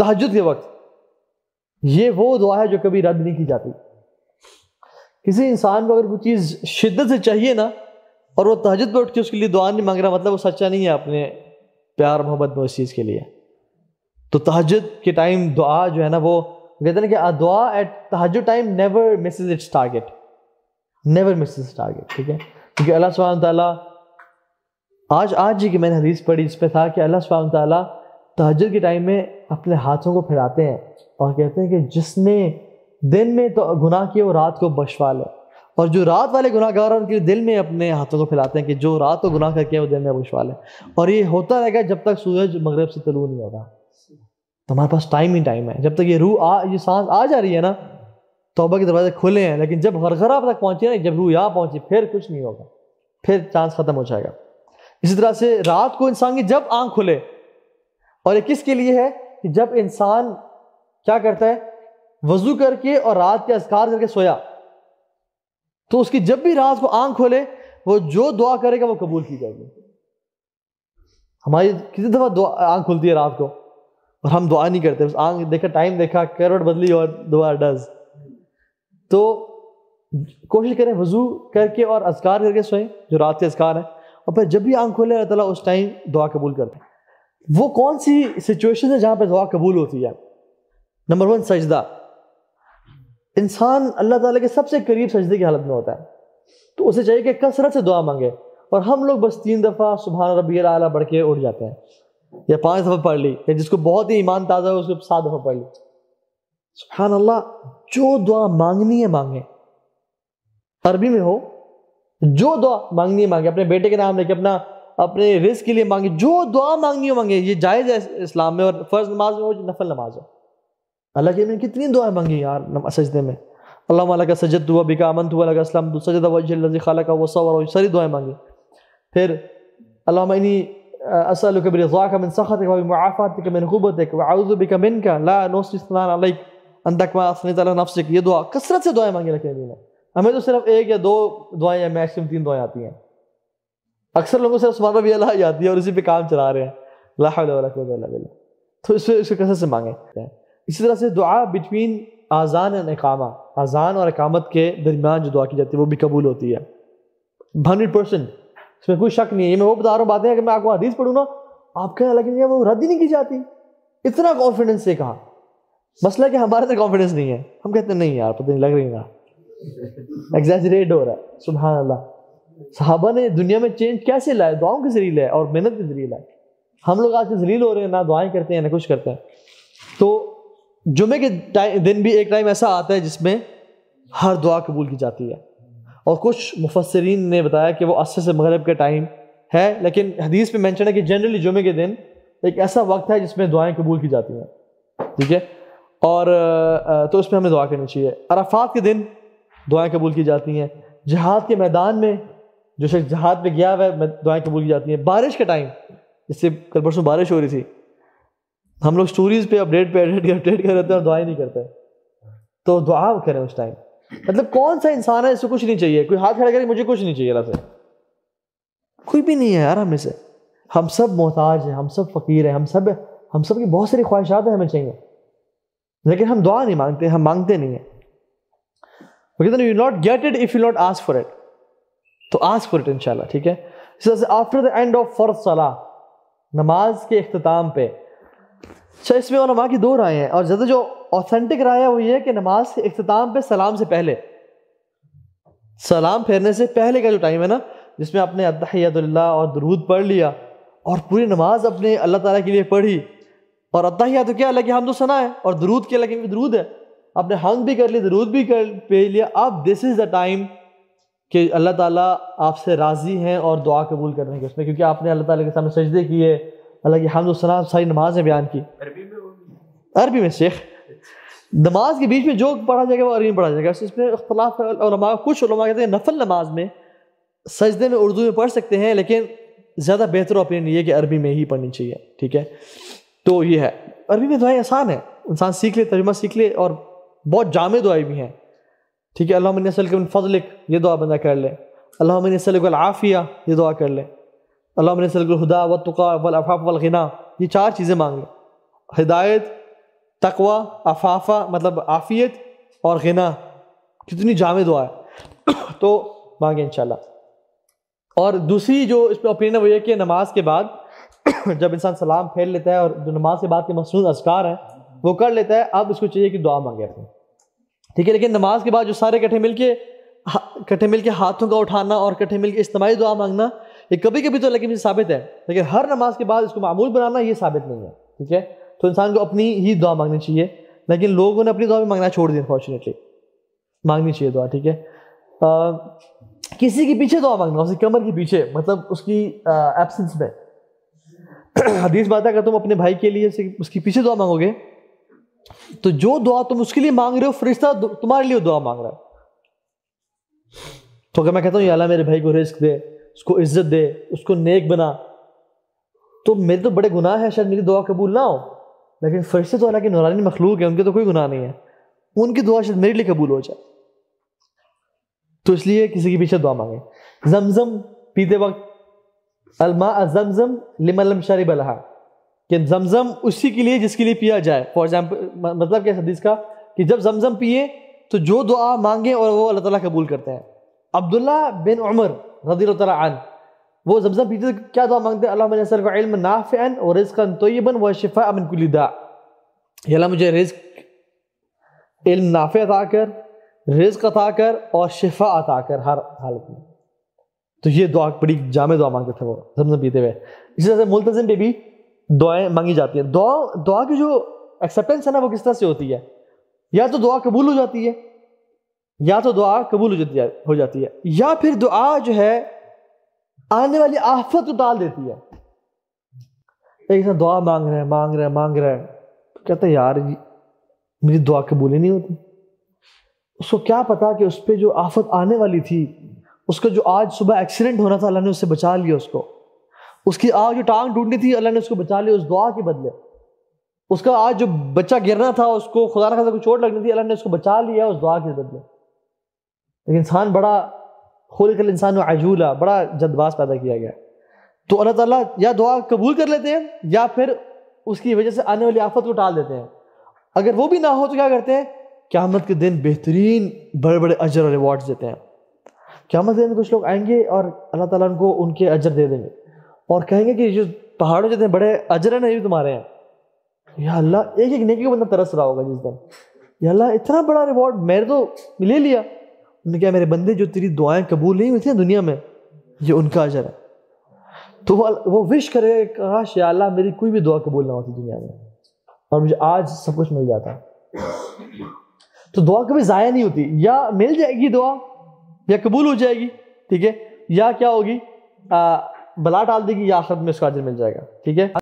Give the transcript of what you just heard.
تہجد کے وقت، یہ وہ دعا ہے جو کبھی رد نہیں کی جاتی. کسی انسان کو اگر کوئی چیز شدت سے چاہیے نا اور وہ تہجد پہ اٹھ کے اس کے لیے دعا نہیں مانگ رہا، مطلب وہ سچا نہیں ہے اپنے پیار محبت میں اس چیز کے لیے. تو تہجد کے ٹائم دعا جو ہے نا، وہ کہتے ہیں کہ دعا ایٹ تہجد time never Mrs its target, never Mrs its target. ٹھیک ہے، کیونکہ اللہ سبحانہ تعالیٰ آج جی کہ میں نے حدیث پڑھی جس پہ تھا کہ اللہ سبحانہ تعالیٰ تہجد کے ٹائم میں اپنے ہاتھوں کو پھیلاتے ہیں اور کہتے ہیں کہ جس نے دن میں تو گناہ کیے وہ رات کو بخشوا لے، اور جو رات والے گناہ گار ہیں ان کے دل میں اپنے ہاتھوں کو پھیلاتے ہیں کہ جو رات کو گناہ کر کے وہ دن میں بخشوا لے. اور یہ ہوتا رہے گا جب تک سورج مغرب سے طلوع نہیں ہوگا. تو ہمارے پاس ٹائم ہی ٹائم ہے، جب تک یہ سانس آ جا رہی ہے نا، توبہ کے دروازے کھلے ہیں، لیکن جب غرغرہ تک پہنچے نا، جب روح یہاں پہنچی، پھر کچھ نہیں ہوگا، پھر چانس ختم ہو جائے گا. اسی طرح سے رات کو انسان کی جب آنکھ کھلے، اور یہ کس کے لیے ہے کہ جب انسان کیا کرتا ہے، وضو کر کے اور رات کے اذکار کر کے سویا، تو اس کی جب بھی رات کو آنکھ کھولے وہ جو دعا کرے گا وہ قبول کی جائے گی. ہماری کتنی دفعہ آنکھ کھلتی ہے رات کو اور ہم دعا نہیں کرتے، بس آنکھ دیکھا، ٹائم دیکھا، کروٹ بدلی اور دعا ڈز. تو کوشش کریں وضو کر کے اور اذکار کر کے سوئیں جو رات کے اذکار ہیں، اور پھر جب بھی آنکھ کھولے اللہ تعالیٰ اس ٹائم دعا قبول کرتے ہیں. وہ کون سی سچویشن ہے جہاں پہ دعا قبول ہوتی ہے؟ نمبر 1 سجدہ. انسان اللہ تعالیٰ کے سب سے قریب سجدے کی حالت میں ہوتا ہے، تو اسے چاہیے کہ کثرت سے دعا مانگے. اور ہم لوگ بس 3 دفعہ سبحان ربی الاعلیٰ پڑھ کے اٹھ جاتے ہیں، یا 5 دفعہ پڑھ لی، یا جس کو بہت ہی ایمان تازہ ہو اس کو 7 دفعہ پڑھ لی. سبحان اللہ، جو دعا مانگنی ہے مانگیں، عربی میں ہو، جو دعا مانگنی ہے مانگے، اپنے بیٹے کے نام لے کے، اپنے رزق کے لیے مانگے، جو دعا مانگنی ہو مانگے. یہ جائز ہے اسلام میں، اور فرض نماز میں ہو نفل نماز ہو. اللہ کے میں کتنی دعائیں مانگی یار سجدے میں، اللہم لک سجدت وبک آمنت ولک اسلمت سجد وجہ الذی خلق وصور، ساری دعائیں مانگی. پھر اللہم انی اسألک برضاک من سخطک وبمعافاتک من عقوبتک واعوذ بک منک لا نحصی ثناء علیک انت کما اثنیت علی نفسک. یہ دعا کثرت سے دعائیں مانگی رکھیں نے. ہمیں تو صرف 1 یا 2 دعائیں یا میکسیمم 3 دعائیں آتی ہیں. اکثر لوگوں سے سبحان ربی اللہ ہی آتی ہے اور اسی پہ کام چلا رہے ہیں، لا حول ولا قوت الا باللہ. تو اس کو کثرت سے مانگیں. اسی طرح سے دعا بٹوین آذان اور اقامہ، اذان اور اقامت کے درمیان جو دعا کی جاتی ہے وہ بھی قبول ہوتی ہے 100%. اس میں کوئی شک نہیں ہے. یہ میں وہ بتا رہا ہوں باتیں، اگر میں آپ کو حدیث پڑھوں نا آپ کہنے لگیں وہ رد ہی نہیں کی جاتی. اتنا کانفیڈنس سے کہا. مسئلہ کہ ہمارے اندر کانفیڈنس نہیں ہے، ہم کہتے ہیں نہیں یار پتہ نہیں لگ رہی نا، ایگزیجریٹ ہو رہا ہے. سبحان اللہ، صحابہ نے دنیا میں چینج کیسے لائے؟ دعاؤں کے ذریعے لائے اور محنت کے ذریعے لائے. ہم لوگ آج ذلیل ہو رہے ہیں، نہ دعائیں کرتے ہیں نہ کچھ کرتے ہیں. تو جمعے کے دن بھی ایک ٹائم ایسا آتا ہے جس میں ہر دعا قبول کی جاتی ہے، اور کچھ مفسرین نے بتایا کہ وہ عصر سے مغرب کا ٹائم ہے، لیکن حدیث میں مینشن ہے کہ جنرلی جمعے کے دن ایک ایسا وقت ہے جس میں دعائیں قبول کی جاتی ہیں. ٹھیک ہے، اور تو اس میں ہمیں دعا کرنی چاہیے. عرفات کے دن دعائیں قبول کی جاتی ہیں. جہاد کے میدان میں جو شخص جہاد پہ گیا ہوا ہے دعائیں قبول کی جاتی ہیں. بارش کا ٹائم، جس سے کل پرسوں بارش ہو رہی تھی، ہم لوگ سٹوریز پہ اپڈیٹ کر رہتے ہیں اور دعائیں نہیں کرتے. تو دعا کریں اس ٹائم. مطلب کون سا انسان ہے اس سے کچھ نہیں چاہیے؟ کوئی ہاتھ کھڑا کرے مجھے کچھ نہیں چاہیے اللہ سے، کوئی بھی نہیں ہے یار ہمیں سے. ہم سب محتاج ہیں، ہم سب فقیر ہیں، ہم سب کی بہت ساری خواہشات ہیں ہمیں چاہیے، لیکن ہم دعا نہیں مانگتے، ہم مانگتے نہیں ہیں. You will not get it if you not ask for it. تو ask for it انشاءاللہ. ٹھیک ہے. after the end of فرض صلاح، نماز کے اختتام پہ، اس میں علماء کی 2 رائے ہیں، اور زیادہ جو اوتھینٹک رائے ہے وہ یہ ہے کہ نماز کے اختتام پہ سلام سے پہلے، سلام پھیرنے سے پہلے کا جو ٹائم ہے نا، جس میں آپ نے التحیات للہ اور درود پڑھ لیا اور پوری نماز اپنے اللہ تعالیٰ کے لیے پڑھی، اور التحیات تو کیا اللہ کی حمد و ثنا ہے، اور درود کیا اللہ کی درود ہے، آپ نے حمد بھی کر لی، درود بھی پڑھ لیا. اب دس از دا ٹائم کہ اللہ تعالیٰ آپ سے راضی ہیں اور دعا قبول کرنے کے اس میں، کیونکہ آپ نے اللہ تعالیٰ کے سامنے سجدے کیے، اللہ کی حمد و ثنا ساری نماز میں بیان کی. عربی میں شیخ نماز کے بیچ میں جو پڑھا جائے گا وہ عربی میں پڑھا جائے گا. اس میں اختلاف ہے علماء. کچھ علماء کہتے ہیں نفل نماز میں سجدے میں اردو میں پڑھ سکتے ہیں، لیکن زیادہ بہتر اوپینین یہ ہے کہ عربی میں ہی پڑھنی چاہیے. ٹھیک ہے، تو یہ ہے. عربی میں دعائیں آسان ہیں، انسان سیکھ لے، ترجمہ سیکھ لے، اور بہت جامع دعائیں بھی ہیں. ٹھیک ہے، اللہم انی اسألک من فضلک، یہ دعا بندہ کر لے. اللہم انی اسألک العافیہ، یہ دعا کر لے. اللہم انی اسألک الہدی والتقی والعفاف والغنی، یہ 4 چیزیں مانگ لیں. ہدایت، تقوی، عفافہ مطلب عافیت، اور غنا، کتنی جامع دعا ہے. تو مانگیں انشاءاللہ. اور دوسری جو اس پہ اوپینین ہے وہ یہ کہ نماز کے بعد جب انسان سلام پھیر لیتا ہے اور جو نماز کے بعد کے مصنون اذکار ہیں وہ کر لیتا ہے، اب اس کو چاہیے کہ دعا مانگے اپنی. ٹھیک ہے، لیکن نماز کے بعد جو سارے کٹھے مل کے ہاتھوں کا اٹھانا اور کٹھے مل کے اجتماعی دعا مانگنا، یہ کبھی کبھی تو لیکن ثابت ہے، لیکن ہر نماز کے بعد اس کو معمول بنانا یہ ثابت نہیں ہے. ٹھیک ہے، تو انسان کو اپنی ہی دعا مانگنی چاہیے، لیکن لوگوں نے اپنی دعا بھی مانگنا چھوڑ دیا. انفارچونیٹلی مانگنی چاہیے دعا. ٹھیک ہے، کسی کے پیچھے دعا مانگنا، اس کی کمر کے پیچھے، مطلب اس کی ایبسنس میں. حدیث بات ہے اگر تم اپنے بھائی کے لیے اس کے پیچھے دعا مانگو گے تو جو دعا تم اس کے لیے مانگ رہے ہو فرشتہ تمہارے لیے دعا مانگ رہا ہے. تو اگر میں کہتا ہوں یا اللہ میرے بھائی کو رزق دے، اس کو عزت دے، اس کو نیک بنا، تو میرے تو بڑے گناہ ہیں، شاید میری دعا قبول نہ ہو، لیکن فرشتے تو اللہ کی نورانی مخلوق ہے، ان کے تو کوئی گناہ نہیں ہے، ان کی دعا شاید میرے لیے قبول ہو جائے. تو اس لیے کسی کے پیچھے دعا مانگیں. زمزم پیتے وقت الماء زمزم لمن لم شرب لها، کہ زمزم اسی کے لیے جس کے لیے پیا جائے. فار ایگزامپل مطلب کیا حدیث کا کہ جب زمزم پیے تو جو دعا مانگیں اور وہ اللہ تعالیٰ قبول کرتے ہیں. عبداللہ بن عمر رضی اللہ تعالیٰ عنہ وہ زمزم پیتے تو کیا دعا مانگتے ہیں؟ اللہم انی اسألک علما نافعا ورزقا طیبا وشفاء من کل داء. یا اللہ مجھے رزق، علم نافع عطا کر، رزق عطا کر اور شفا عطا کر ہر حالت میں. تو یہ دعا بڑی جامع دعا مانگتے تھے وہ زمزم پیتے ہوئے. اسی طرح سے ملتزم پہ بھی دعائیں مانگی جاتی ہیں. دعا کی جو ایکسیپٹنس ہے نا وہ کس طرح سے ہوتی ہے؟ یا تو دعا قبول ہو جاتی ہے، یا تو دعا قبول ہو جاتی ہے، یا پھر دعا جو ہے آنے والی آفت کو ٹال دیتی ہے. ایک انسان دعا مانگ رہا ہے کہتا ہے یار میری دعا قبول ہی نہیں ہوتی. اس کو کیا پتا کہ اس پہ جو آفت آنے والی تھی، اس کا جو آج صبح ایکسیڈنٹ ہونا تھا اللہ نے اس سے بچا لیا اس کو. اس کی آج جو ٹانگ ٹوٹنی تھی اللہ نے اس کو بچا لیا اس دعا کے بدلے. اس کا آج جو بچہ گرنا تھا، اس کو خدا نہ خواستہ کوئی چوٹ لگنی تھی، اللہ نے اس کو بچا لیا اس دعا کے بدلے. لیکن انسان بڑا خلق الانسان عجولا، بڑا جلد باز پیدا کیا گیا. تو اللہ تعالیٰ یا دعا قبول کر لیتے ہیں یا پھر اس کی وجہ سے آنے والی آفت کو ٹال دیتے ہیں. اگر وہ بھی نہ ہو تو کیا کرتے ہیں؟ قیامت کے دن بہترین بڑے بڑے اجر اور ریوارڈز دیتے ہیں. قیامت کے دن کچھ لوگ آئیں گے اور اللہ تعالیٰ ان کو ان کے اجر دے دیں گے اور کہیں گے کہ جو پہاڑوں جتنے بڑے اجر ہیں نا یہ بھی تمہارے ہیں. یا اللہ ایک ایک نیکی کو بندہ ترس رہا ہوگا جس دن، یا اللہ اتنا بڑا ریوارڈ میں نے تو لے لیا. انہوں نے کہا میرے بندے جو تیری دعائیں قبول نہیں ہوئی تھیں دنیا میں یہ ان کا اجر ہے. تو وہ وش کرے کاش یا اللہ میری کوئی بھی دعا قبول نہ ہوتی دنیا میں اور مجھے آج سب کچھ مل جاتا. تو دعا کبھی ضائع نہیں ہوتی، یا مل جائے گی دعا یا قبول ہو جائے گی، ٹھیک ہے، یا کیا ہوگی بلا ڈال دے گی یا آخرت میں اس کا اجر مل جائے گا. ٹھیک ہے.